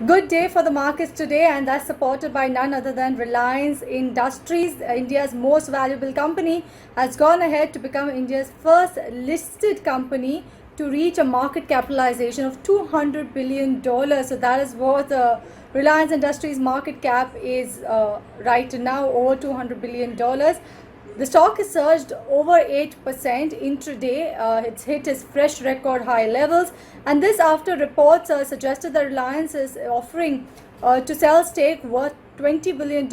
Good day for the markets today, and that's supported by none other than Reliance Industries. India's most valuable company has gone ahead to become India's first listed company to reach a market capitalization of $200 billion. So that is what Reliance Industries market cap is right now, over $200 billion. The stock has surged over 8% intraday. It's hit its fresh record high levels, and this after reports suggested that Reliance is offering to sell stake worth $20 billion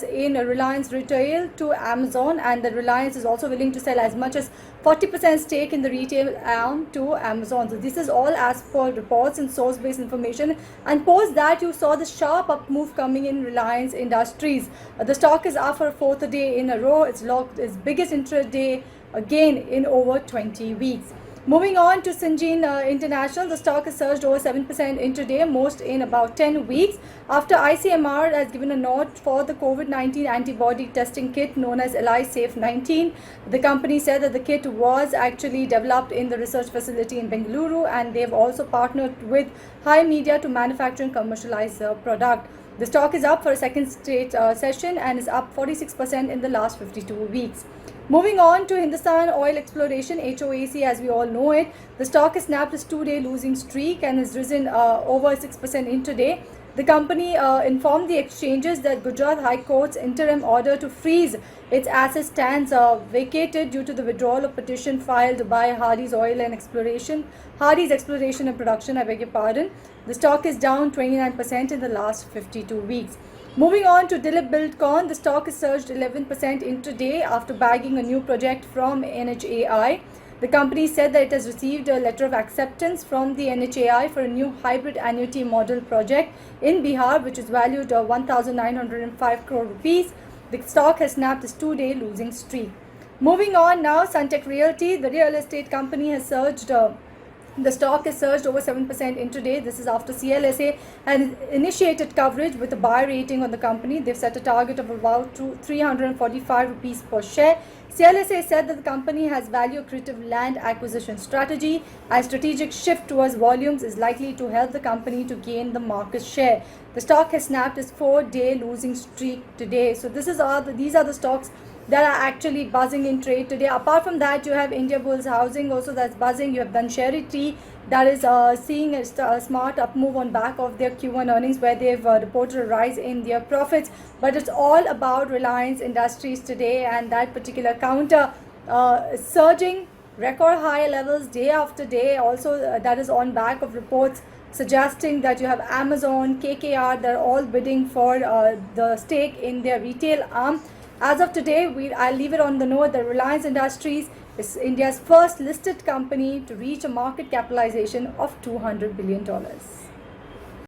in Reliance Retail to Amazon, and the Reliance is also willing to sell as much as 40% stake in the retail arm to Amazon. So this is all as per reports and source-based information. And post that, you saw the sharp up move coming in Reliance Industries. The stock is up for a fourth day in a row. It's locked its biggest intraday again in over 20 weeks. Moving on to Syngene International, the stock has surged over 7% intraday, most in about 10 weeks, after ICMR has given a nod for the COVID-19 antibody testing kit known as ELISafe 19. The company said that the kit was actually developed in the research facility in Bengaluru, and they've also partnered with High Media to manufacture and commercialize the product. The stock is up for a second straight session and is up 46% in the last 52 weeks. Moving on to Hindustan Oil Exploration, HOAC as we all know it, the stock has snapped its two-day losing streak and has risen over 6% intraday. The company informed the exchanges that Gujarat High Court's interim order to freeze its assets stands vacated due to the withdrawal of petition filed by Hardy's Exploration and Production, I beg your pardon. The stock is down 29% in the last 52 weeks. Moving on to Dilip Buildcon, the stock has surged 11% intraday after bagging a new project from NHAI. The company said that it has received a letter of acceptance from the NHAI for a new hybrid annuity model project in Bihar, which is valued 1,905 crore rupees. The stock has snapped its two-day losing streak. Moving on now, Sunteck Realty, the real estate company, has surged. The stock has surged over 7% intraday. This is after CLSA had initiated coverage with a buy rating on the company. They've set a target of about 345 rupees per share. CLSA said that the company has value accretive land acquisition strategy. A strategic shift towards volumes is likely to help the company to gain the market share. The stock has snapped its 4-day losing streak today. So these are the stocks that are actually buzzing in trade today. Apart from that, you have India Bulls Housing also that's buzzing. You have Dansheri Tea that is seeing a smart up move on back of their Q1 earnings, where they've reported a rise in their profits. But it's all about Reliance Industries today, and that particular counter surging record high levels day after day. Also, that is on back of reports suggesting that you have Amazon, KKR, they're all bidding for the stake in their retail arm. As of today, I'll leave it on the note that Reliance Industries is India's first listed company to reach a market capitalization of $200 billion.